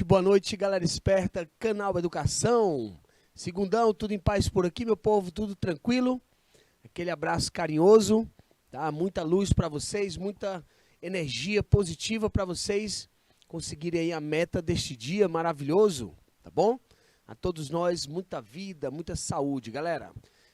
boa noite, galera esperta, canal Educação. Segundão, tudo em paz por aqui, meu povo, tudo tranquilo. Aquele abraço carinhoso, tá? Muita luz para vocês, muita energia positiva para vocês conseguirem aí a meta deste dia maravilhoso, tá bom? A todos nós, muita vida, muita saúde, galera.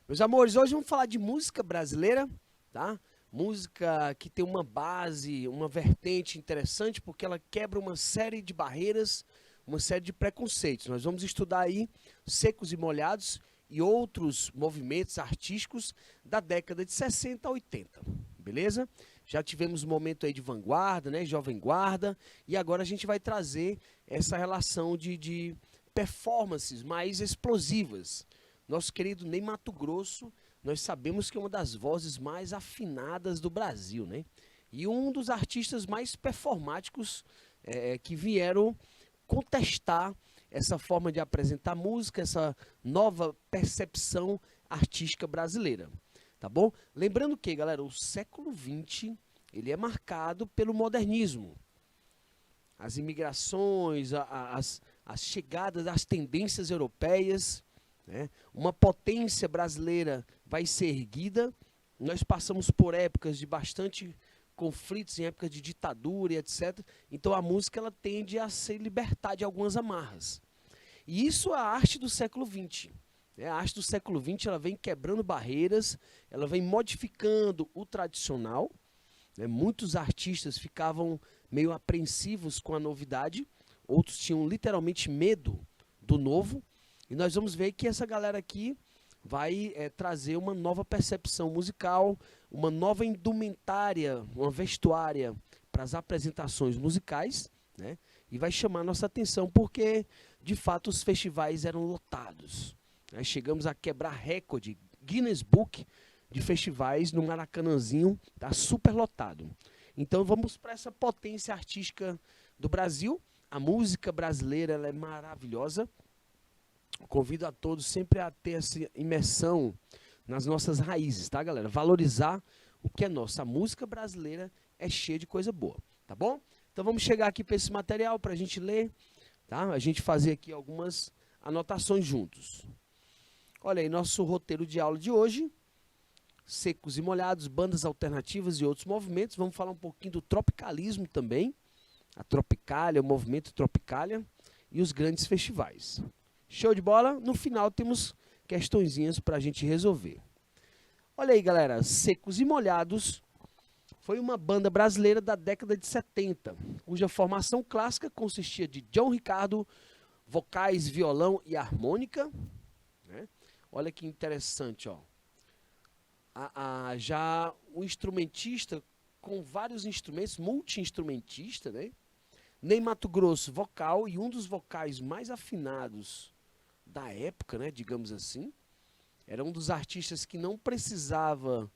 Meus amores, hoje vamos falar de música brasileira, tá? Música que tem uma base, uma vertente interessante, porque ela quebra uma série de barreiras, uma série de preconceitos. Nós vamos estudar aí Secos e Molhados e outros movimentos artísticos da década de 60 a 80, beleza? Já tivemos um momento aí de vanguarda, né, jovem guarda, e agora a gente vai trazer essa relação de performances mais explosivas. Nosso querido Ney Matogrosso, nós sabemos que é uma das vozes mais afinadas do Brasil, né? E um dos artistas mais performáticos que vieram contestar essa forma de apresentar música, essa nova percepção artística brasileira, tá bom? Lembrando que, galera, o século XX, ele é marcado pelo modernismo. As imigrações, as chegadas, as tendências europeias, né? Uma potência brasileira vai ser erguida. Nós passamos por épocas de bastante conflitos, em épocas de ditadura e etc. Então a música ela tende a se libertar de algumas amarras. E isso é a arte do século XX. A arte do século XX ela vem quebrando barreiras, ela vem modificando o tradicional. Muitos artistas ficavam meio apreensivos com a novidade, outros tinham literalmente medo do novo. E nós vamos ver que essa galera aqui vai trazer uma nova percepção musical, uma nova indumentária, uma vestuária para as apresentações musicais, né? E vai chamar nossa atenção porque, de fato, os festivais eram lotados, né? Chegamos a quebrar recorde, Guinness Book de festivais no Maracanãzinho, tá super lotado. Então vamos para essa potência artística do Brasil. A música brasileira ela é maravilhosa. Convido a todos sempre a ter essa imersão nas nossas raízes, tá, galera? Valorizar o que é nosso. A música brasileira é cheia de coisa boa, tá bom? Então vamos chegar aqui para esse material para a gente ler, tá? A gente fazer aqui algumas anotações juntos. Olha aí, nosso roteiro de aula de hoje. Secos e Molhados, bandas alternativas e outros movimentos. Vamos falar um pouquinho do tropicalismo também. A Tropicália, o movimento Tropicália e os grandes festivais. Show de bola? No final temos questõezinhas para a gente resolver. Olha aí, galera. Secos e Molhados foi uma banda brasileira da década de 70, cuja formação clássica consistia de João Ricardo, vocais, violão e harmônica. Né? Olha que interessante, ó. Já o instrumentista com vários instrumentos, multi-instrumentista, né? Ney Matogrosso, vocal, e um dos vocais mais afinados da época, né, digamos assim. Era um dos artistas que não precisava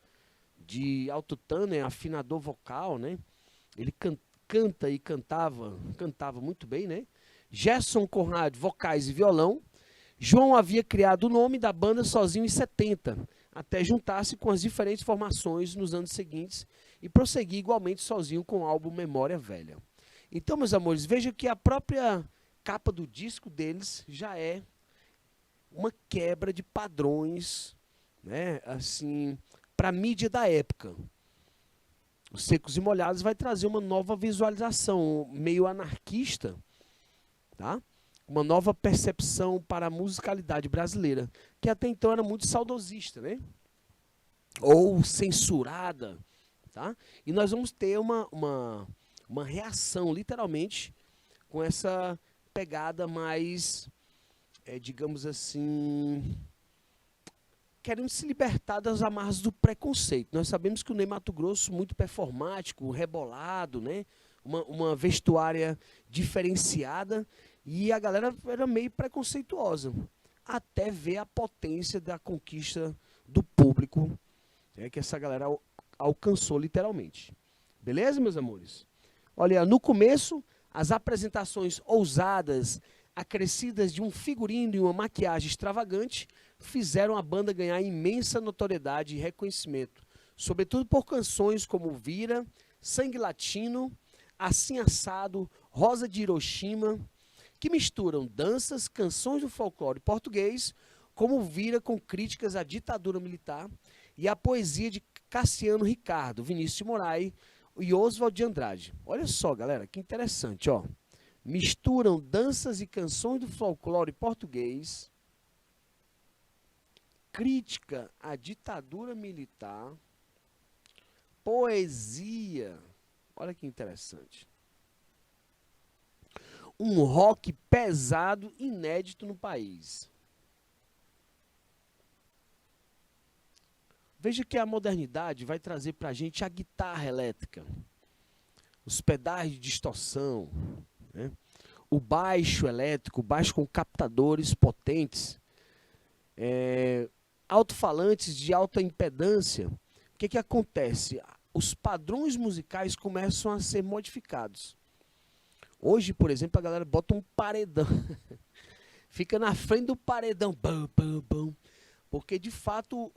de autotune, né, afinador vocal, né? Ele canta e cantava muito bem, né? Gerson Conrad, vocais e violão. João havia criado o nome da banda sozinho em 70, até juntar-se com as diferentes formações nos anos seguintes e prosseguir igualmente sozinho com o álbum Memória Velha. Então, meus amores, veja que a própria capa do disco deles já é uma quebra de padrões, né, assim, para a mídia da época. Os Secos e Molhados vai trazer uma nova visualização, meio anarquista, tá? Uma nova percepção para a musicalidade brasileira, que até então era muito saudosista, né? Ou censurada, tá? E nós vamos ter uma reação, literalmente, com essa pegada mais, digamos assim, querendo se libertar das amarras do preconceito. Nós sabemos que o Ney Matogrosso, muito performático, rebolado, né? Uma vestuária diferenciada, e a galera era meio preconceituosa, até ver a potência da conquista do público, que essa galera alcançou literalmente. Beleza, meus amores? Olha, no começo, as apresentações ousadas, acrescidas de um figurino e uma maquiagem extravagante, fizeram a banda ganhar imensa notoriedade e reconhecimento, sobretudo por canções como Vira, Sangue Latino, Assim Assado, Rosa de Hiroshima, que misturam danças, canções do folclore português, como vira com críticas à ditadura militar e à poesia de Cassiano Ricardo, Vinícius de Moraes e Oswald de Andrade. Olha só, galera, que interessante, ó. Misturam danças e canções do folclore português, crítica à ditadura militar, poesia, olha que interessante. Um rock pesado, inédito no país. Veja que a modernidade vai trazer para a gente a guitarra elétrica, os pedais de distorção, né? O baixo elétrico, baixo com captadores potentes, alto-falantes de alta impedância. O que acontece? Os padrões musicais começam a ser modificados. Hoje, por exemplo, a galera bota um paredão, fica na frente do paredão, bam, bam, bam, porque de fato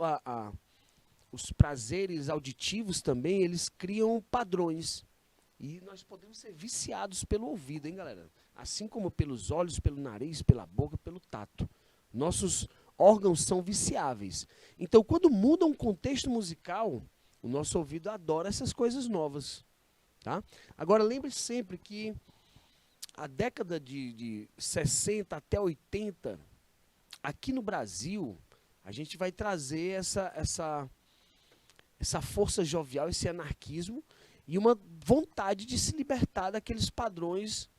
os prazeres auditivos também, eles criam padrões. E nós podemos ser viciados pelo ouvido, hein, galera? Assim como pelos olhos, pelo nariz, pela boca, pelo tato. Nossos órgãos são viciáveis. Então, quando muda um contexto musical, o nosso ouvido adora essas coisas novas. Tá? Agora, lembre sempre que a década de 60 até 80, aqui no Brasil, a gente vai trazer essa força jovial, esse anarquismo, e uma vontade de se libertar daqueles padrões,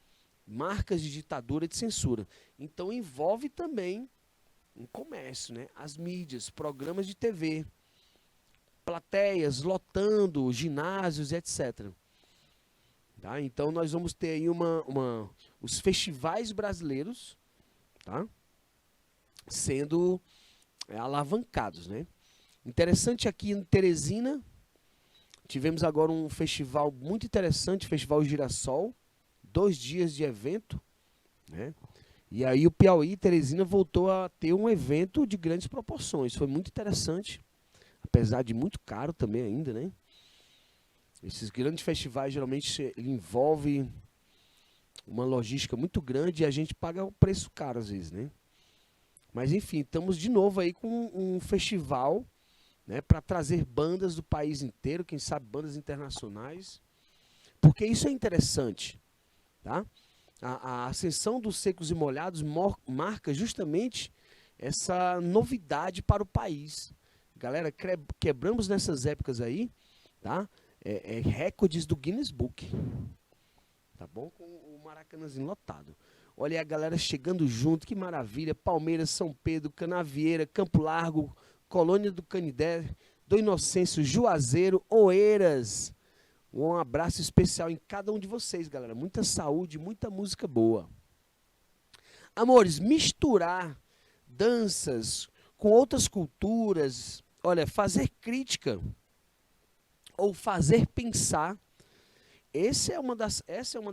marcas de ditadura e de censura. Então envolve também um comércio, né? As mídias, programas de TV, plateias lotando, ginásios, etc. Tá? Então nós vamos ter aí os festivais brasileiros, tá? Sendo alavancados, né? Interessante aqui em Teresina, tivemos agora um festival muito interessante, Festival Girassol, 2 dias de evento, né? E aí o Piauí, Teresina, voltou a ter um evento de grandes proporções. Foi muito interessante, apesar de muito caro também ainda, né? Esses grandes festivais geralmente envolvem uma logística muito grande e a gente paga o preço caro às vezes, né? Mas enfim, estamos de novo aí com um festival, né, para trazer bandas do país inteiro, quem sabe bandas internacionais, porque isso é interessante, tá? A ascensão dos Secos e Molhados marca justamente essa novidade para o país. Galera, quebramos nessas épocas aí, tá? Recordes do Guinness Book, tá bom? Com o Maracanãzinho lotado. Olha aí a galera chegando junto, que maravilha. Palmeiras, São Pedro, Canavieira, Campo Largo, Colônia do Canidé, do Inocêncio, Juazeiro, Oeiras. Um abraço especial em cada um de vocês, galera. Muita saúde, muita música boa. Amores, misturar danças com outras culturas, olha, fazer crítica ou fazer pensar, essa é uma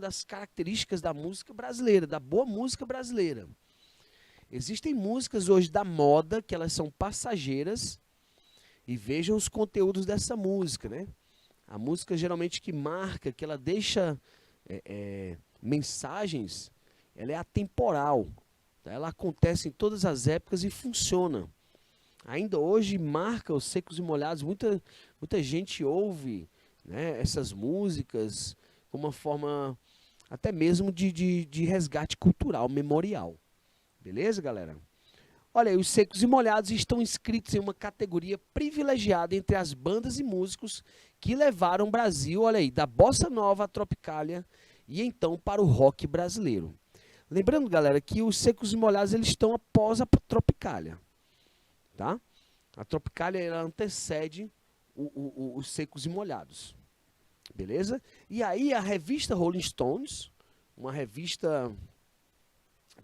das características da música brasileira, da boa música brasileira. Existem músicas hoje da moda, que elas são passageiras, e vejam os conteúdos dessa música, né? A música geralmente que marca, que ela deixa mensagens, ela é atemporal, tá? Ela acontece em todas as épocas e funciona. Ainda hoje marca os Secos e Molhados, muita gente ouve, né, essas músicas como uma forma até mesmo de resgate cultural, memorial. Beleza, galera? Olha aí, os Secos e Molhados estão inscritos em uma categoria privilegiada entre as bandas e músicos que levaram o Brasil, olha aí, da bossa nova à tropicália e então para o rock brasileiro. Lembrando, galera, que os Secos e Molhados eles estão após a tropicália, tá? A tropicália ela antecede os Secos e Molhados, beleza? E aí a revista Rolling Stones, uma revista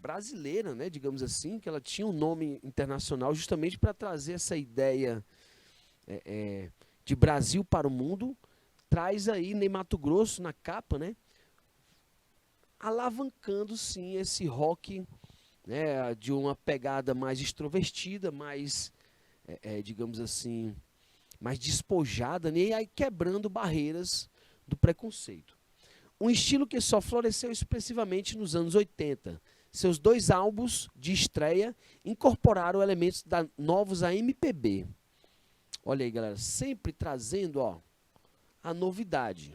brasileira, né, digamos assim, que ela tinha um nome internacional justamente para trazer essa ideia de Brasil para o mundo, traz aí Ney Matogrosso na capa, né, alavancando sim esse rock, né, de uma pegada mais extrovertida, mais, digamos assim, mais despojada, né, e aí quebrando barreiras do preconceito. Um estilo que só floresceu expressivamente nos anos 80, seus 2 álbuns de estreia incorporaram elementos novos à MPB. Olha aí, galera, sempre trazendo, ó, a novidade.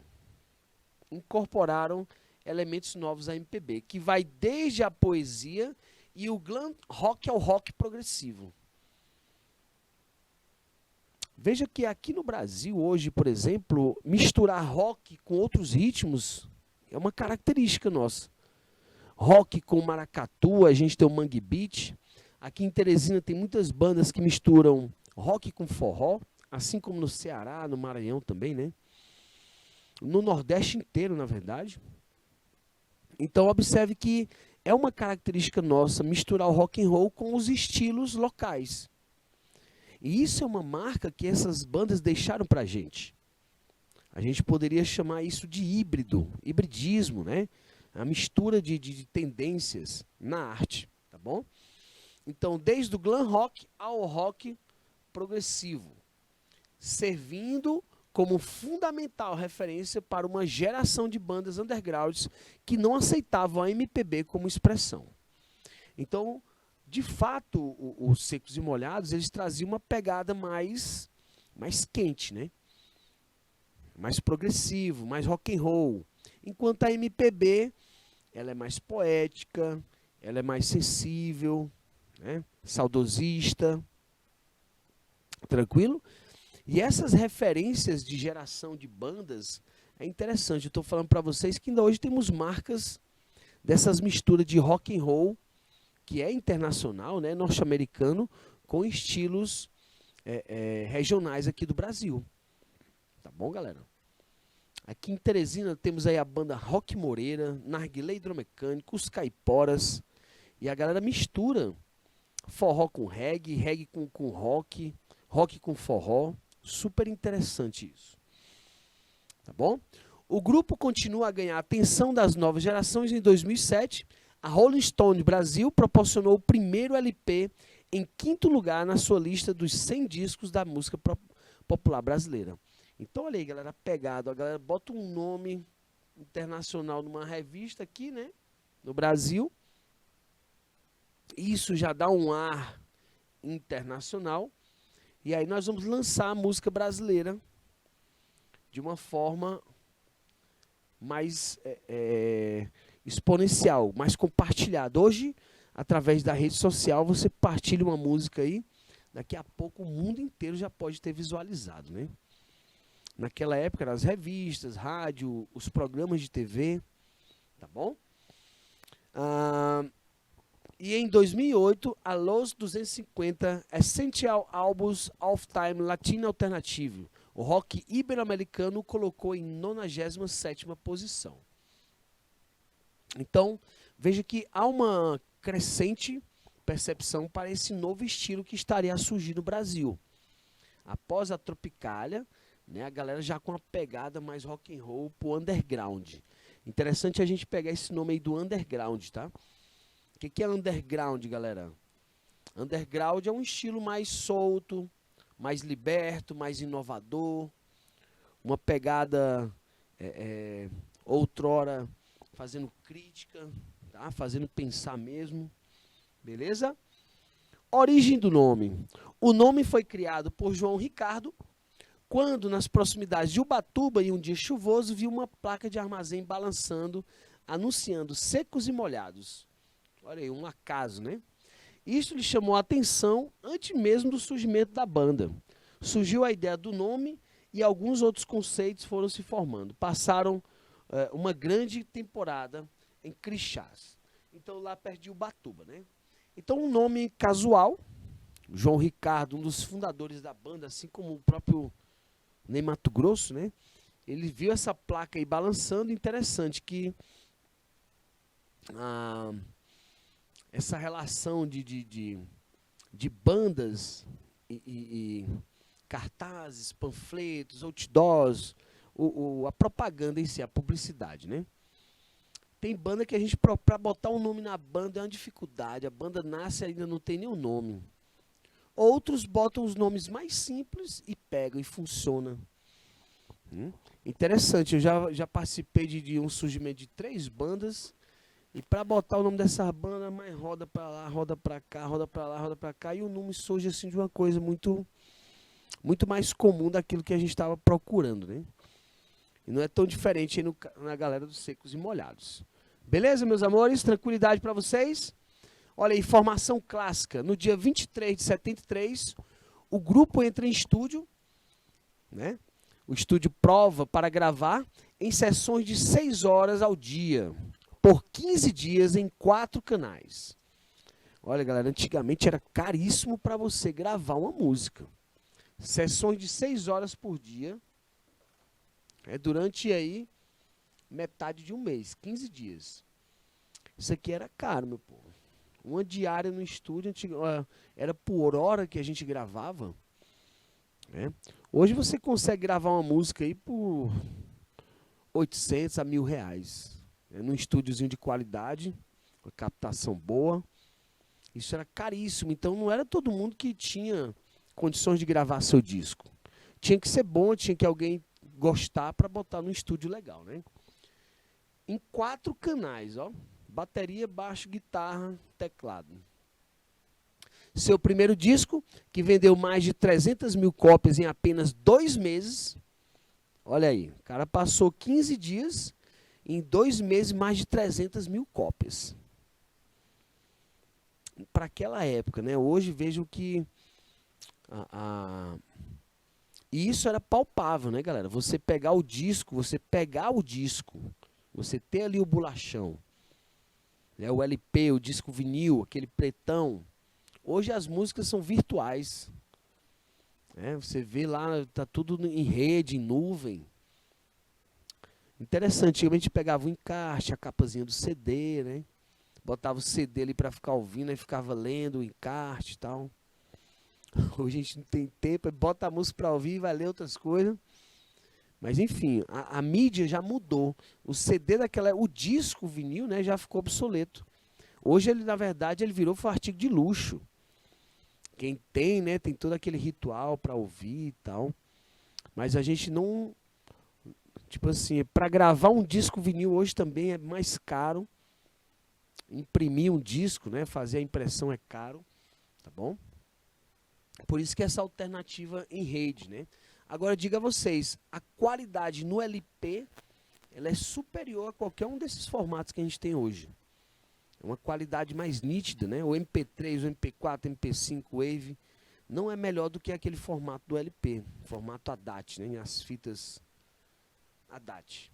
Incorporaram elementos novos à MPB, que vai desde a poesia e o glam rock ao rock progressivo. Veja que aqui no Brasil hoje, por exemplo, misturar rock com outros ritmos é uma característica nossa. Rock com maracatu, a gente tem o Mangue Beat. Aqui em Teresina tem muitas bandas que misturam rock com forró, assim como no Ceará, no Maranhão também, né? No Nordeste inteiro, na verdade. Então observe que é uma característica nossa misturar o rock and roll com os estilos locais. E isso é uma marca que essas bandas deixaram pra gente. A gente poderia chamar isso de híbrido, hibridismo, né? A mistura de tendências na arte, tá bom? Então, desde o glam rock ao rock progressivo, servindo como fundamental referência para uma geração de bandas undergrounds que não aceitavam a MPB como expressão. Então, de fato, os Secos e Molhados, eles traziam uma pegada mais quente, né? Mais progressivo, mais rock and roll. Enquanto a MPB, ela é mais poética, ela é mais sensível, né? Saudosista, tranquilo? E essas referências de geração de bandas, é interessante, eu estou falando para vocês que ainda hoje temos marcas dessas misturas de rock and roll, que é internacional, né, norte-americano, com estilos regionais aqui do Brasil. Tá bom, galera? Aqui em Teresina temos aí a banda Rock Moreira, Narguilé Hidromecânico, os Caiporas, e a galera mistura forró com reggae, reggae com rock, rock com forró. Super interessante isso. Tá bom? O grupo continua a ganhar a atenção das novas gerações. Em 2007, a Rolling Stone Brasil proporcionou o primeiro LP em 5º lugar na sua lista dos 100 discos da música popular brasileira. Então, olha aí, galera, pegado. A galera bota um nome internacional numa revista aqui, né, no Brasil. Isso já dá um ar internacional. E aí nós vamos lançar a música brasileira de uma forma mais exponencial, mais compartilhada. Hoje, através da rede social, você partilha uma música aí, daqui a pouco o mundo inteiro já pode ter visualizado, né? Naquela época, eram as revistas, rádio, os programas de TV, tá bom? E em 2008, a Los 250 Essential Albums of Time Latino Alternativo, o rock ibero-americano, colocou em 97ª posição. Então, veja que há uma crescente percepção para esse novo estilo que estaria a surgir no Brasil. Após a Tropicália, né, a galera já com uma pegada mais rock and roll pro underground. Interessante a gente pegar esse nome aí do underground, tá? O que é underground, galera? Underground é um estilo mais solto, mais liberto, mais inovador, uma pegada outrora fazendo crítica, tá? Fazendo pensar mesmo, beleza? Origem do nome. O nome foi criado por João Ricardo, quando nas proximidades de Ubatuba, em um dia chuvoso, viu uma placa de armazém balançando, anunciando Secos e Molhados. Olha aí, um acaso, né? Isso lhe chamou a atenção antes mesmo do surgimento da banda. Surgiu a ideia do nome e alguns outros conceitos foram se formando. Passaram uma grande temporada em Crixás. Então lá perto de Ubatuba, né? Então um nome casual, João Ricardo, um dos fundadores da banda, assim como o próprio Ney Matogrosso, né? Ele viu essa placa aí balançando, interessante que essa relação de bandas e cartazes, panfletos, outdoors, a propaganda em si, a publicidade, né? Tem banda que a gente, para botar um nome na banda é uma dificuldade, a banda nasce e ainda não tem nenhum nome. Outros botam os nomes mais simples e pegam e funciona. Interessante, eu já participei de um surgimento de 3 bandas E para botar o nome dessa banda, mas roda para lá, roda para cá, roda para lá, roda para cá, e o nome surge assim de uma coisa muito mais comum daquilo que a gente estava procurando, né? E não é tão diferente aí na galera dos Secos e Molhados. Beleza, meus amores? Tranquilidade para vocês? Olha aí, formação clássica. No dia 23 de 73, o grupo entra em estúdio, né? O estúdio prova para gravar em sessões de 6 horas ao dia, por 15 dias em 4 canais. Olha, galera, antigamente era caríssimo para você gravar uma música. Sessões de 6 horas por dia, durante aí metade de um mês, 15 dias. Isso aqui era caro, meu povo. Uma diária no estúdio, era por hora que a gente gravava. Né? Hoje você consegue gravar uma música aí por 800 a R$ 1.000. Num estúdiozinho de qualidade, com captação boa. Isso era caríssimo, então não era todo mundo que tinha condições de gravar seu disco. Tinha que ser bom, tinha que alguém gostar para botar no estúdio legal, né? Em 4 canais, ó. Bateria, baixo, guitarra, teclado. Seu primeiro disco, que vendeu mais de 300 mil cópias em apenas 2 meses. Olha aí, o cara passou 15 dias, em 2 meses, mais de 300 mil cópias. Para aquela época, né? Hoje vejam que e isso era palpável, né, galera? Você pegar o disco, você ter ali o bolachão, né? O LP, o disco vinil, aquele pretão. Hoje as músicas são virtuais. Né? Você vê lá, tá tudo em rede, em nuvem. Interessante, antigamente pegava o encarte, a capazinha do CD, né? Botava o CD ali para ficar ouvindo, aí ficava lendo o encarte e tal. Hoje a gente não tem tempo, bota a música para ouvir e vai ler outras coisas. Mas enfim, a mídia já mudou. O CD o disco vinil, né, já ficou obsoleto. Hoje ele, na verdade, ele virou um artigo de luxo. Quem tem, né, tem todo aquele ritual para ouvir e tal. Mas a gente não, tipo assim, para gravar um disco vinil hoje também é mais caro. Imprimir um disco, né, fazer a impressão é caro, tá bom? Por isso que essa alternativa em rede, né? Agora, diga a vocês, a qualidade no LP, ela é superior a qualquer um desses formatos que a gente tem hoje. É uma qualidade mais nítida, né? O MP3, o MP4, o MP5, o Wave, não é melhor do que aquele formato do LP, formato ADAT, né? As fitas ADAT,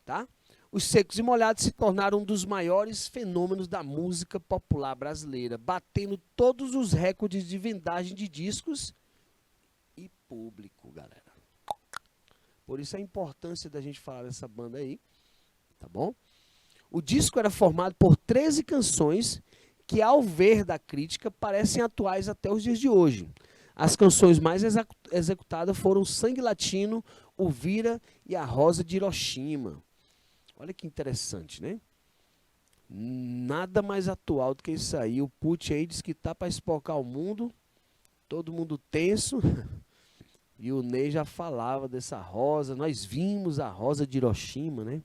tá? Os Secos e Molhados se tornaram um dos maiores fenômenos da música popular brasileira, batendo todos os recordes de vendagem de discos e público, galera. Por isso a importância da gente falar dessa banda aí, tá bom? O disco era formado por 13 canções que, ao ver da crítica, parecem atuais até os dias de hoje. As canções mais executadas foram Sangue Latino, O Vira e A Rosa de Hiroshima. Olha que interessante, né? Nada mais atual do que isso aí. O Putin aí diz que tá para espocar o mundo, todo mundo tenso. E o Ney já falava dessa rosa. Nós vimos a rosa de Hiroshima, né?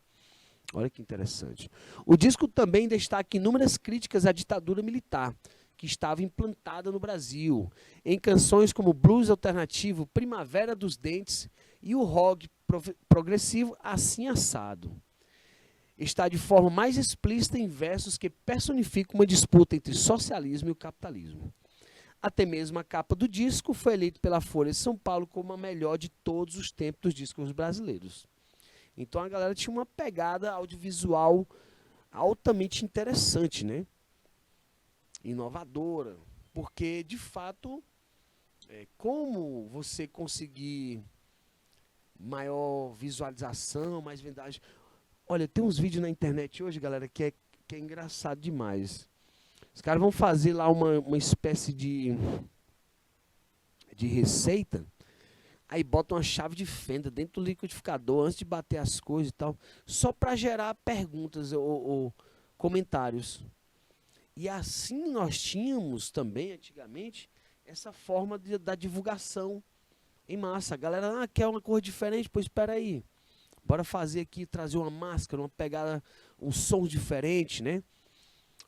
Olha que interessante. O disco também destaca inúmeras críticas à ditadura militar que estava implantada no Brasil, em canções como Blues Alternativo, Primavera dos Dentes e o rock progressivo Assim Assado. Está de forma mais explícita em versos que personificam uma disputa entre socialismo e o capitalismo. Até mesmo a capa do disco foi eleita pela Folha de São Paulo como a melhor de todos os tempos dos discos brasileiros. Então a galera tinha uma pegada audiovisual altamente interessante, né? Inovadora, porque de fato, como você conseguir maior visualização, mais vendagem. Olha, tem uns vídeos na internet hoje, galera, que é engraçado demais. Os caras vão fazer lá uma espécie de receita, aí botam uma chave de fenda dentro do liquidificador antes de bater as coisas e tal, só para gerar perguntas ou comentários. E assim nós tínhamos também, antigamente, essa forma da divulgação em massa. A galera quer uma cor diferente, pois espera aí. Bora fazer aqui, trazer uma máscara, uma pegada, um som diferente, né?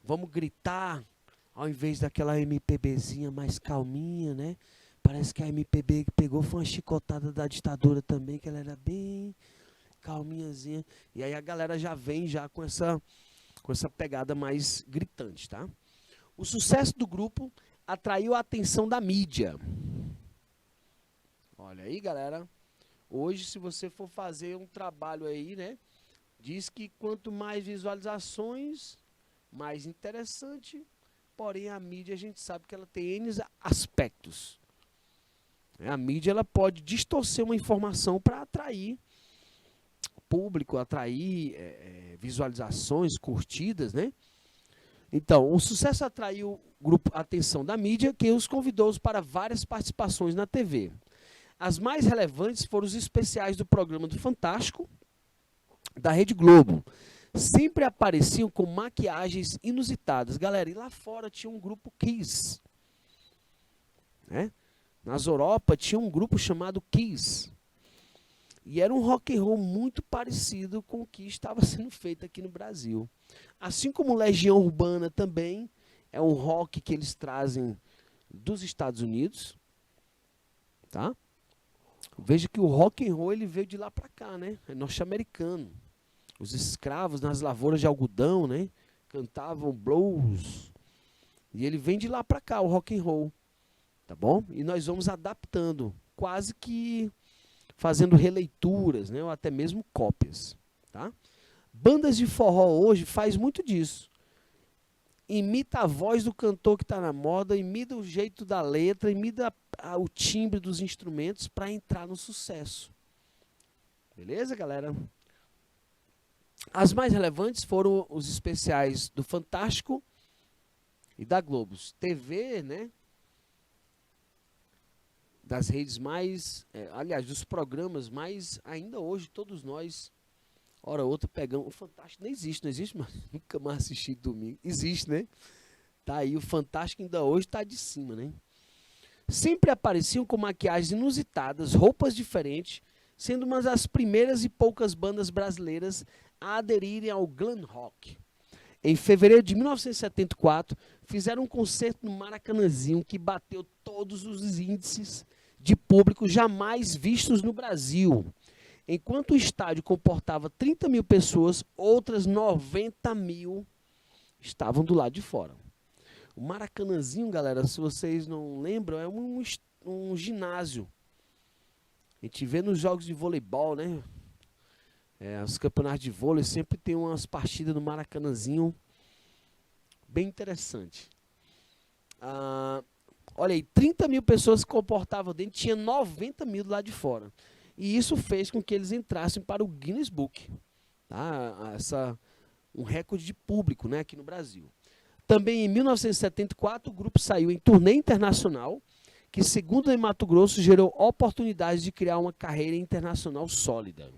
Vamos gritar, ao invés daquela MPBzinha mais calminha, né? Parece que a MPB que pegou foi uma chicotada da ditadura também, que ela era bem calminhazinha. E aí a galera já vem já com essa pegada mais gritante, tá? O sucesso do grupo atraiu a atenção da mídia. Olha aí, galera. Hoje, se você for fazer um trabalho aí, né? Diz que quanto mais visualizações, mais interessante. Porém, a mídia, a gente sabe que ela tem N aspectos. A mídia, ela pode distorcer uma informação para atrair público, atrair visualizações, curtidas, né? Então, o sucesso atraiu a atenção da mídia, que os convidou para várias participações na TV. As mais relevantes foram os especiais do programa do Fantástico, da Rede Globo. Sempre apareciam com maquiagens inusitadas. Galera, e lá fora tinha um grupo Kiss. Né? Nas Europa tinha um grupo chamado Kiss. E era um rock and roll muito parecido com o que estava sendo feito aqui no Brasil. Assim como Legião Urbana também é um rock que eles trazem dos Estados Unidos. Tá? Veja que o rock and roll ele veio de lá para cá, né? É norte-americano. Os escravos nas lavouras de algodão, né? Cantavam blues. E ele vem de lá para cá, o rock and roll. Tá bom? E nós vamos adaptando, quase que fazendo releituras, né? Ou até mesmo cópias, tá? Bandas de forró hoje faz muito disso. Imita a voz do cantor que está na moda, imita o jeito da letra, imita o timbre dos instrumentos para entrar no sucesso. Beleza, galera? As mais relevantes foram os especiais do Fantástico e da Globo. TV, né? Das redes mais, aliás, dos programas mais, ainda hoje, todos nós, hora ou outra, pegamos. O Fantástico nem existe, não existe, mas nunca mais assisti domingo. Existe, né? Tá aí, o Fantástico ainda hoje tá de cima, né? Sempre apareciam com maquiagens inusitadas, roupas diferentes, sendo uma das primeiras e poucas bandas brasileiras a aderirem ao glam rock. Em fevereiro de 1974, fizeram um concerto no Maracanãzinho que bateu todos os índices de público jamais vistos no Brasil. Enquanto o estádio comportava 30 mil pessoas, outras 90 mil estavam do lado de fora. O Maracanãzinho, galera, se vocês não lembram, é um ginásio. A gente vê nos jogos de voleibol, né? Os campeonatos de vôlei sempre tem umas partidas no Maracanãzinho bem interessante. Olha aí, 30 mil pessoas se comportavam dentro, tinha 90 mil do lado de fora. E isso fez com que eles entrassem para o Guinness Book. Tá? Um recorde de público, né, aqui no Brasil. Também em 1974, o grupo saiu em turnê internacional, que, segundo em Mato Grosso, gerou oportunidades de criar uma carreira internacional sólida.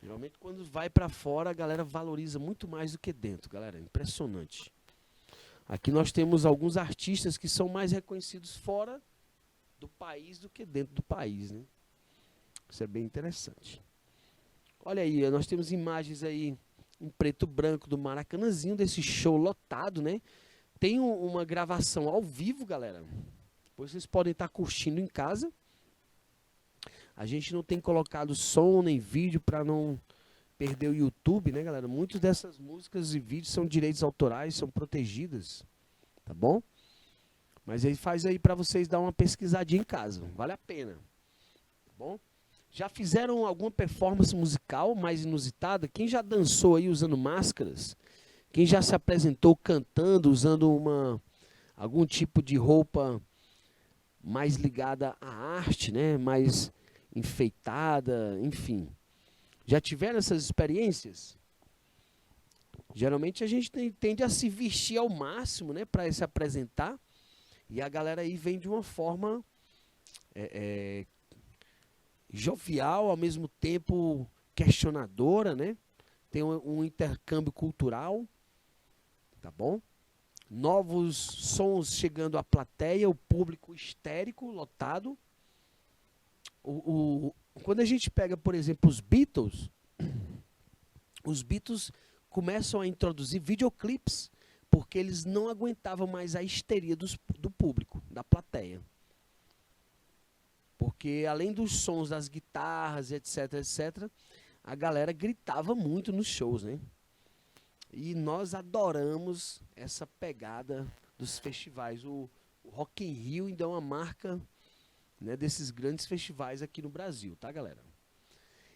Geralmente, quando vai para fora, a galera valoriza muito mais do que dentro, galera. Impressionante. Aqui nós temos alguns artistas que são mais reconhecidos fora do país do que dentro do país, né? Isso é bem interessante. Olha aí, nós temos imagens aí em preto e branco do Maracanãzinho, desse show lotado, né? Tem uma gravação ao vivo, galera. Depois vocês podem estar curtindo em casa. A gente não tem colocado som nem vídeo para não perder o YouTube, né, galera? Muitas dessas músicas e vídeos são direitos autorais, são protegidas, tá bom? Mas aí faz aí para vocês dar uma pesquisadinha em casa, vale a pena, tá bom? Já fizeram alguma performance musical mais inusitada? Quem já dançou aí usando máscaras? Quem já se apresentou cantando, usando algum tipo de roupa mais ligada à arte, né? Mais enfeitada, enfim. Já tiveram essas experiências? Geralmente a gente tende a se vestir ao máximo, né? Para se apresentar. E a galera aí vem de uma forma jovial, ao mesmo tempo questionadora, né? Tem um intercâmbio cultural, tá bom? Novos sons chegando à plateia, o público histérico, lotado. quando a gente pega, por exemplo, os Beatles começam a introduzir videoclipes, porque eles não aguentavam mais a histeria do público, da plateia. Porque além dos sons das guitarras, etc, etc, a galera gritava muito nos shows, né? E nós adoramos essa pegada dos festivais. O Rock in Rio ainda é uma marca, né, desses grandes festivais aqui no Brasil, tá, galera?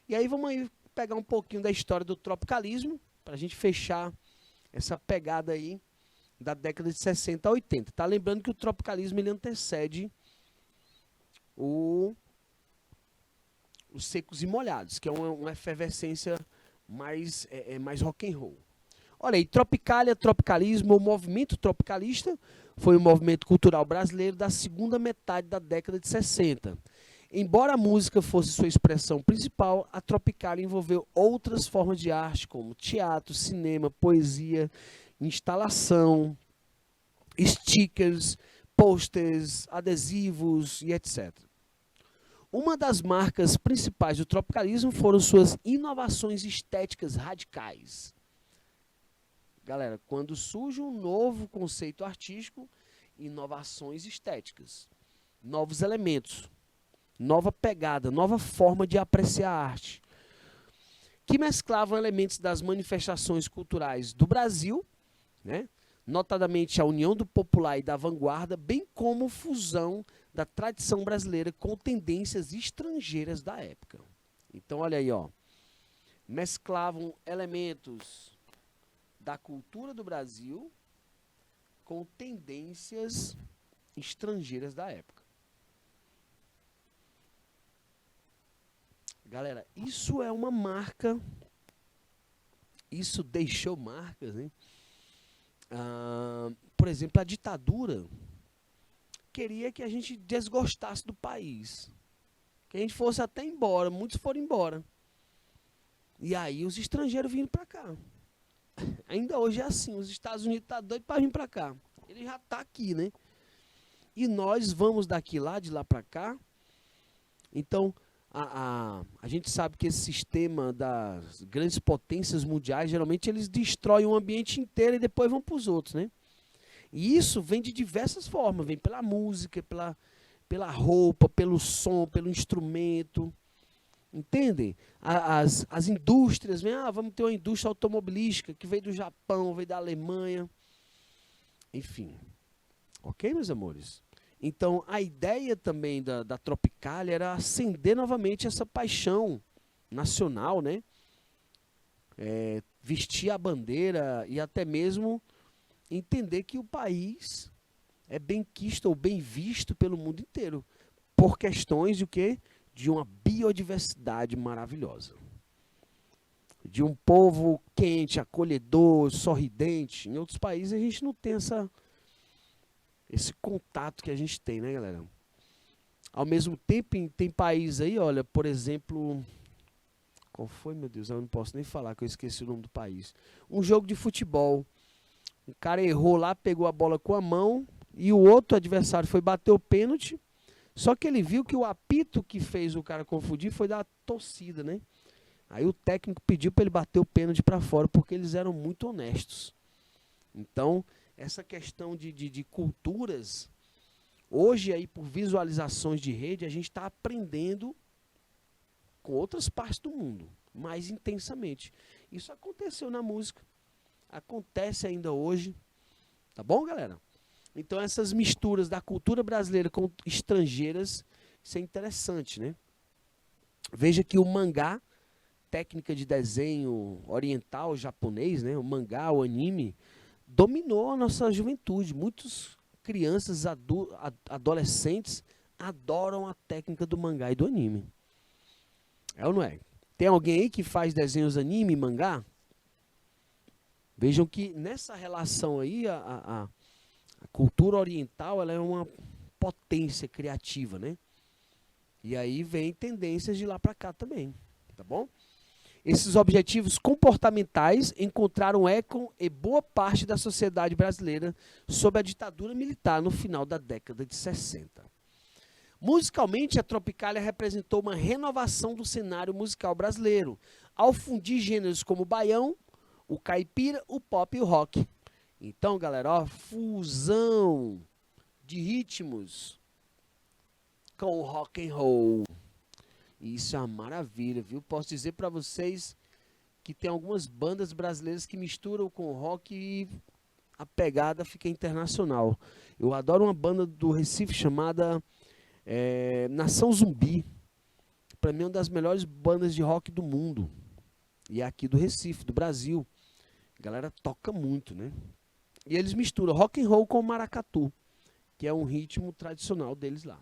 E aí vamos aí pegar um pouquinho da história do tropicalismo, para a gente fechar essa pegada aí da década de 60 a 80. Tá lembrando que o tropicalismo ele antecede os secos e molhados, que é uma efervescência mais rock and roll. Olha aí, Tropicália, tropicalismo, o movimento tropicalista foi um movimento cultural brasileiro da segunda metade da década de 60. Embora a música fosse sua expressão principal, a Tropicália envolveu outras formas de arte, como teatro, cinema, poesia, instalação, stickers, posters, adesivos e etc. Uma das marcas principais do tropicalismo foram suas inovações estéticas radicais. Galera, quando surge um novo conceito artístico, inovações estéticas, novos elementos, nova pegada, nova forma de apreciar a arte, que mesclavam elementos das manifestações culturais do Brasil, né? Notadamente a união do popular e da vanguarda, bem como fusão da tradição brasileira com tendências estrangeiras da época. Então, olha aí, ó, mesclavam elementos da cultura do Brasil com tendências estrangeiras da época. Galera, isso é uma marca, isso deixou marcas, né? Por exemplo, a ditadura queria que a gente desgostasse do país, que a gente fosse até embora, muitos foram embora. E aí os estrangeiros vindo para cá. Ainda hoje é assim, os Estados Unidos estão doidos para vir para cá. Ele já está aqui, né? E nós vamos daqui lá, de lá para cá. Então, a gente sabe que esse sistema das grandes potências mundiais, geralmente eles destroem o ambiente inteiro e depois vão para os outros, né? E isso vem de diversas formas, vem pela música, pela roupa, pelo som, pelo instrumento. Entendem? As indústrias, vamos ter uma indústria automobilística que veio do Japão, veio da Alemanha. Enfim. Ok, meus amores? Então, a ideia também da Tropicália era acender novamente essa paixão nacional, né? Vestir a bandeira e até mesmo entender que o país é bem quisto ou bem visto pelo mundo inteiro, por questões de o quê? De uma biodiversidade maravilhosa. De um povo quente, acolhedor, sorridente. Em outros países a gente não tem esse contato que a gente tem, né, galera? Ao mesmo tempo, tem país aí, olha, por exemplo... Qual foi, meu Deus? Eu não posso nem falar, que eu esqueci o nome do país. Um jogo de futebol. O cara errou lá, pegou a bola com a mão, e o outro adversário foi bater o pênalti, só que ele viu que o apito que fez o cara confundir foi da torcida, né? Aí o técnico pediu para ele bater o pênalti para fora, porque eles eram muito honestos. Então, essa questão de culturas, hoje aí por visualizações de rede, a gente está aprendendo com outras partes do mundo, mais intensamente. Isso aconteceu na música, acontece ainda hoje, tá bom, galera? Então essas misturas da cultura brasileira com estrangeiras, isso é interessante, né? Veja que o mangá, técnica de desenho oriental, japonês, né? O mangá, o anime, dominou a nossa juventude. Muitas crianças, adolescentes adoram a técnica do mangá e do anime. É ou não é? Tem alguém aí que faz desenhos anime e mangá? Vejam que nessa relação aí, a cultura oriental, ela é uma potência criativa, né? E aí vem tendências de lá para cá também, tá bom? Esses objetivos comportamentais encontraram eco em boa parte da sociedade brasileira sob a ditadura militar no final da década de 60. Musicalmente, a Tropicália representou uma renovação do cenário musical brasileiro, ao fundir gêneros como o baião, o caipira, o pop e o rock. Então, galera, ó, fusão de ritmos com o rock and roll. Isso é uma maravilha, viu? Posso dizer para vocês que tem algumas bandas brasileiras que misturam com o rock e a pegada fica internacional. Eu adoro uma banda do Recife chamada Nação Zumbi. Para mim é uma das melhores bandas de rock do mundo. E é aqui do Recife, do Brasil. A galera toca muito, né? E eles misturam rock and roll com maracatu, que é um ritmo tradicional deles lá.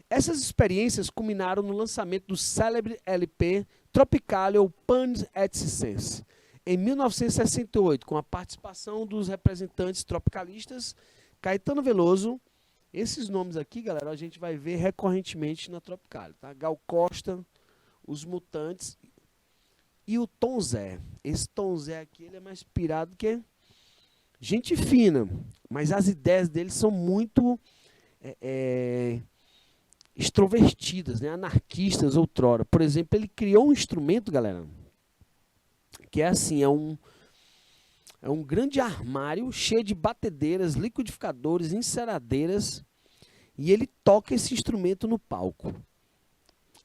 Essas experiências culminaram no lançamento do célebre LP Tropicália ou Pan et Circense, em 1968, com a participação dos representantes tropicalistas Caetano Veloso. Esses nomes aqui, galera, a gente vai ver recorrentemente na Tropicália, tá? Gal Costa, os Mutantes e o Tom Zé. Esse Tom Zé aqui, ele é mais pirado que gente fina, mas as ideias dele são muito extrovertidas, né? Anarquistas outrora. Por exemplo, ele criou um instrumento, galera, que é assim, é um grande armário cheio de batedeiras, liquidificadores, enceradeiras, e ele toca esse instrumento no palco.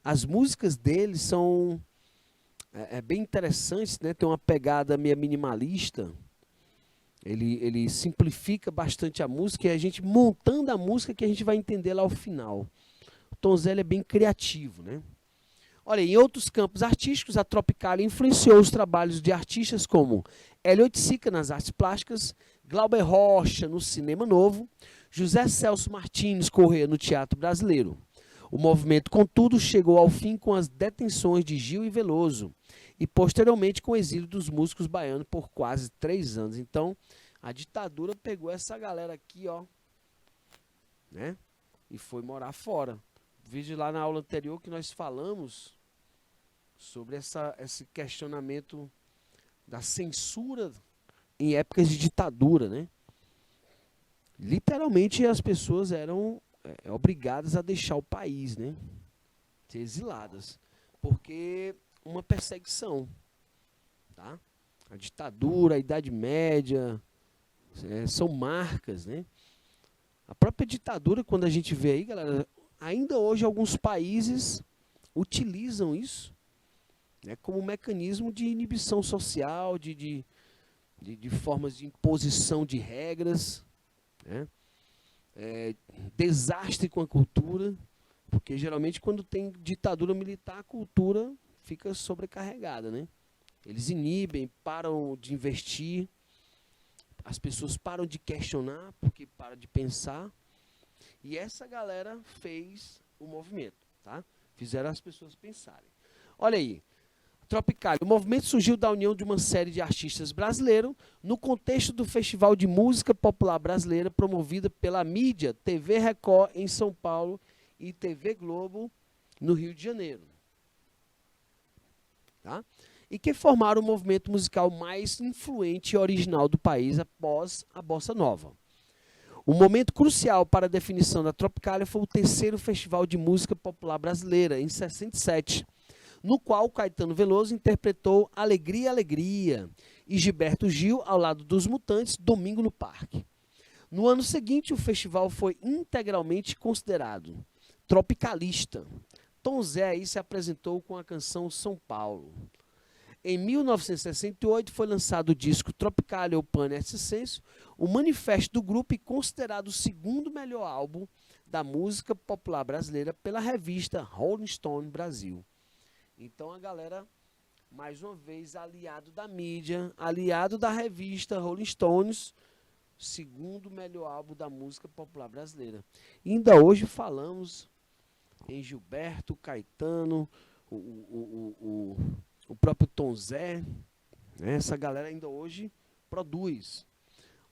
As músicas dele são bem interessantes, né? Tem uma pegada meio minimalista. Ele simplifica bastante a música e a gente montando a música que a gente vai entender lá ao final. O Tom Zé é bem criativo, né? Olha, em outros campos artísticos, a Tropicália influenciou os trabalhos de artistas como Hélio Oiticica nas artes plásticas, Glauber Rocha no cinema novo, José Celso Martins Corrêa no teatro brasileiro. O movimento, contudo, chegou ao fim com as detenções de Gil e Veloso e, posteriormente, com o exílio dos músicos baianos por quase 3 anos. Então, a ditadura pegou essa galera aqui, ó, né, e foi morar fora. Vídeo lá na aula anterior que nós falamos sobre esse questionamento da censura em épocas de ditadura, né? Literalmente as pessoas eram obrigadas a deixar o país, né? Ser exiladas, porque uma perseguição, tá? A ditadura, a Idade Média, são marcas, né? A própria ditadura, quando a gente vê aí, galera, ainda hoje alguns países utilizam isso, né, como um mecanismo de inibição social, de formas de imposição de regras, né, desastre com a cultura, porque geralmente quando tem ditadura militar, a cultura fica sobrecarregada, né? Eles inibem, param de investir, as pessoas param de questionar, porque param de pensar. E essa galera fez o movimento, tá? Fizeram as pessoas pensarem. Olha aí, Tropicália. O movimento surgiu da união de uma série de artistas brasileiros no contexto do Festival de Música Popular Brasileira promovida pela mídia TV Record em São Paulo e TV Globo no Rio de Janeiro. Tá? E que formaram o movimento musical mais influente e original do país após a Bossa Nova. O momento crucial para a definição da Tropicália foi o 3º Festival de Música Popular Brasileira, em 67, no qual Caetano Veloso interpretou Alegria, Alegria, e Gilberto Gil, ao lado dos Mutantes, Domingo no Parque. No ano seguinte, o festival foi integralmente considerado tropicalista. Tom Zé aí se apresentou com a canção São Paulo. Em 1968 foi lançado o disco Tropicália ou Pan et Circense, o manifesto do grupo e considerado o 2º melhor álbum da música popular brasileira pela revista Rolling Stone Brasil. Então a galera, mais uma vez, aliado da mídia, aliado da revista Rolling Stones, 2º melhor álbum da música popular brasileira. E ainda hoje falamos em Gilberto, Caetano, o próprio Tom Zé, né? Essa galera ainda hoje produz.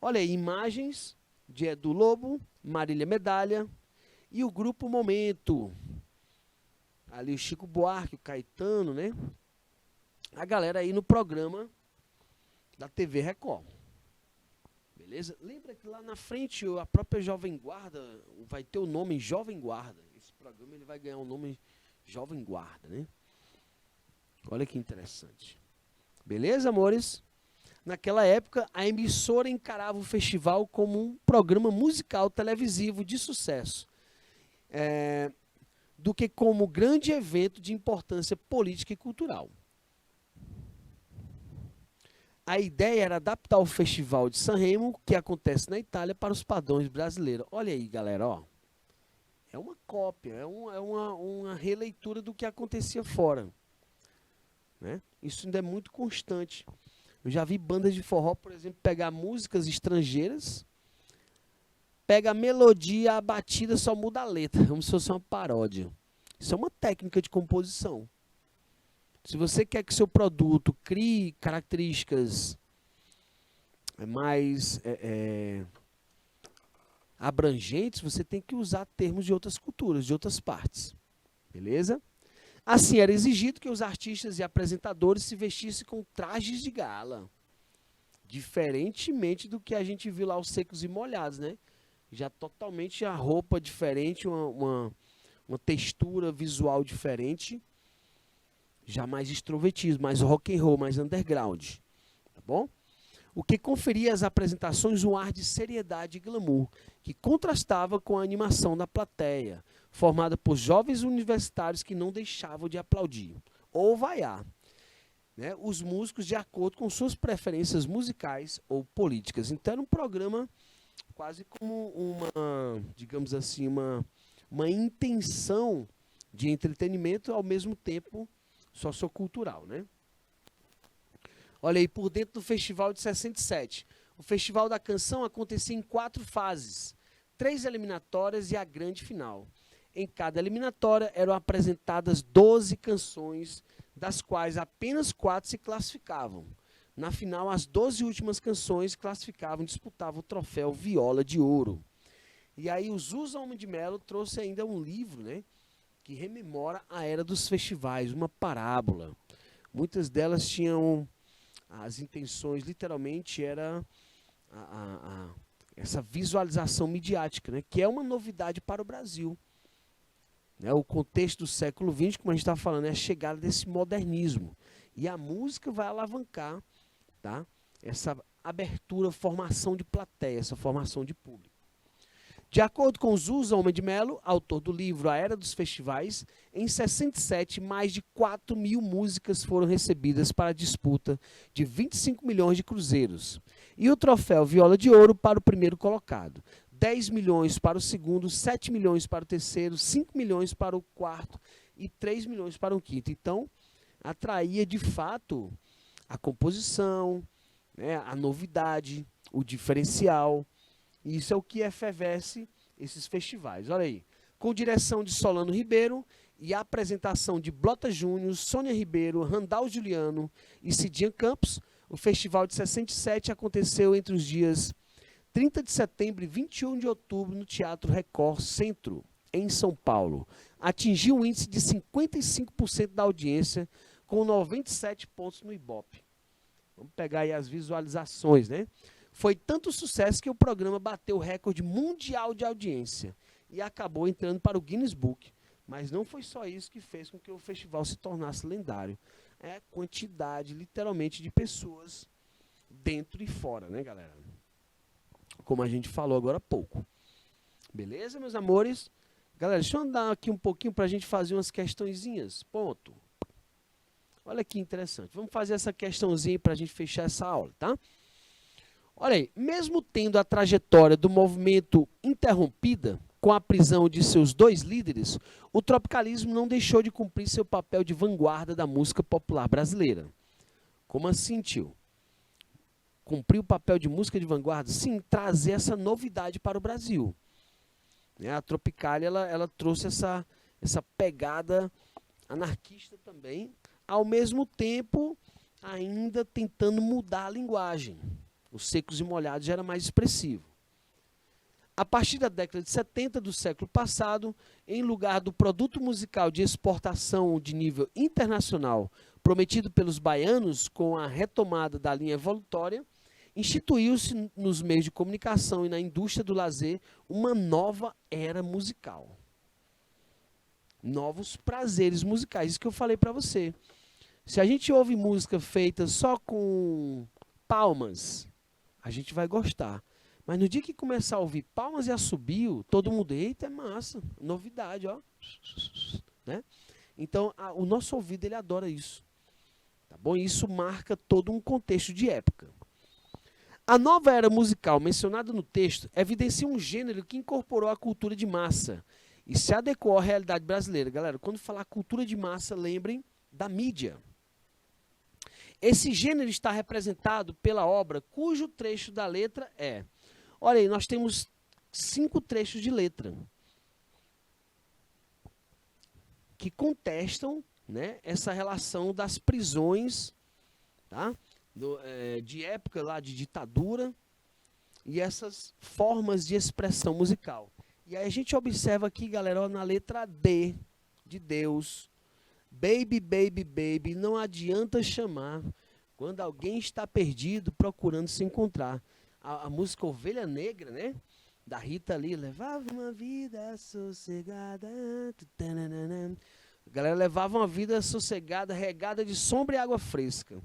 Olha aí, imagens de Edu Lobo, Marília Medalha e o grupo Momento. Ali o Chico Buarque, o Caetano, né? A galera aí no programa da TV Record. Beleza? Lembra que lá na frente a própria Jovem Guarda vai ter o nome Jovem Guarda. programa ele vai ganhar o nome Jovem Guarda, né? Olha que interessante. Beleza, amores? Naquela época, a emissora encarava o festival como um programa musical televisivo de sucesso, do que como grande evento de importância política e cultural. A ideia era adaptar o Festival de Sanremo, que acontece na Itália, para os padrões brasileiros. Olha aí, galera, ó. É uma cópia, é uma releitura do que acontecia fora, né? Isso ainda é muito constante. Eu já vi bandas de forró, por exemplo, pegar músicas estrangeiras, pega a melodia, a batida, só muda a letra, como se fosse uma paródia. Isso é uma técnica de composição. Se você quer que seu produto crie características mais abrangentes, você tem que usar termos de outras culturas, de outras partes. Beleza? Assim, era exigido que os artistas e apresentadores se vestissem com trajes de gala. Diferentemente do que a gente viu lá, os Secos e Molhados, né? Já totalmente a roupa diferente, uma textura visual diferente. Já mais extrovertido, mais rock and roll, mais underground. Tá bom? O que conferia às apresentações um ar de seriedade e glamour, que contrastava com a animação da plateia, formada por jovens universitários que não deixavam de aplaudir ou vaiar, né, os músicos de acordo com suas preferências musicais ou políticas. Então era um programa quase como digamos assim, uma intenção de entretenimento ao mesmo tempo sociocultural, né? Olha aí, por dentro do Festival de 67. O Festival da Canção acontecia em 4 fases, 3 eliminatórias e a grande final. Em cada eliminatória eram apresentadas 12 canções, das quais apenas 4 se classificavam. Na final, as 12 últimas canções classificavam e disputavam o troféu Viola de Ouro. E aí o Zusa Homem de Melo trouxe ainda um livro, né, que rememora a era dos festivais, uma parábola. Muitas delas tinham... As intenções, literalmente, era essa visualização midiática, né, que é uma novidade para o Brasil. Né, o contexto do século XX, como a gente está falando, é a chegada desse modernismo. E a música vai alavancar, tá, essa abertura, formação de plateia, essa formação de público. De acordo com Zusa Homem de Melo, autor do livro A Era dos Festivais, em 67, mais de 4.000 músicas foram recebidas para a disputa de 25 milhões de cruzeiros. E o troféu Viola de Ouro para o primeiro colocado. 10 milhões para o segundo, 7 milhões para o terceiro, 5 milhões para o quarto e 3 milhões para o quinto. Então, atraía de fato a composição, né, a novidade, o diferencial. Isso é o que efervesce esses festivais. Olha aí, com direção de Solano Ribeiro e a apresentação de Blota Júnior, Sônia Ribeiro, Randall Juliano e Cidinha Campos, o festival de 67 aconteceu entre os dias 30 de setembro e 21 de outubro no Teatro Record Centro, em São Paulo. Atingiu um índice de 55% da audiência, com 97 pontos no Ibope. Vamos pegar aí as visualizações, né? Foi tanto sucesso que o programa bateu o recorde mundial de audiência e acabou entrando para o Guinness Book. Mas não foi só isso que fez com que o festival se tornasse lendário. É a quantidade, literalmente, de pessoas dentro e fora, né, galera? Como a gente falou agora há pouco. Beleza, meus amores? Galera, deixa eu andar aqui um pouquinho para a gente fazer umas questõezinhas. Ponto. Olha que interessante. Vamos fazer essa questãozinha para a gente fechar essa aula, tá? Olha aí, mesmo tendo a trajetória do movimento interrompida com a prisão de seus 2 líderes, o tropicalismo não deixou de cumprir seu papel de vanguarda da música popular brasileira. Como assim, tio? Cumprir o papel de música de vanguarda? Sim, trazer essa novidade para o Brasil. A Tropicália, ela trouxe essa pegada anarquista também, ao mesmo tempo ainda tentando mudar a linguagem. Os Secos e Molhados já era mais expressivo. A partir da década de 70 do século passado, em lugar do produto musical de exportação de nível internacional prometido pelos baianos com a retomada da linha evolutória, instituiu-se nos meios de comunicação e na indústria do lazer uma nova era musical. novos prazeres musicais. Isso que eu falei para você. Se a gente ouve música feita só com palmas, a gente vai gostar. Mas no dia que começar a ouvir palmas e assobio, todo mundo, eita, é massa, novidade, ó. Né? Então, o nosso ouvido, ele adora isso. Tá bom? E isso marca todo um contexto de época. A nova era musical mencionada no texto evidencia um gênero que incorporou a cultura de massa e se adequou à realidade brasileira. Galera, quando falar cultura de massa, lembrem da mídia. Esse gênero está representado pela obra cujo trecho da letra é... Olha aí, nós temos 5 trechos de letra que contestam, né, essa relação das prisões, tá? De época lá de ditadura e essas formas de expressão musical. E aí a gente observa aqui, galera, ó, na letra D de Deus, baby, baby, baby, não adianta chamar quando alguém está perdido procurando se encontrar. A música Ovelha Negra, né? Da Rita Lee, levava uma vida sossegada. A galera levava uma vida sossegada, regada de sombra e água fresca.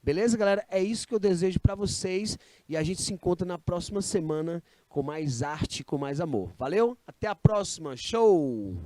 Beleza, galera? É isso que eu desejo para vocês. E a gente se encontra na próxima semana com mais arte, com mais amor. Valeu? Até a próxima. Show!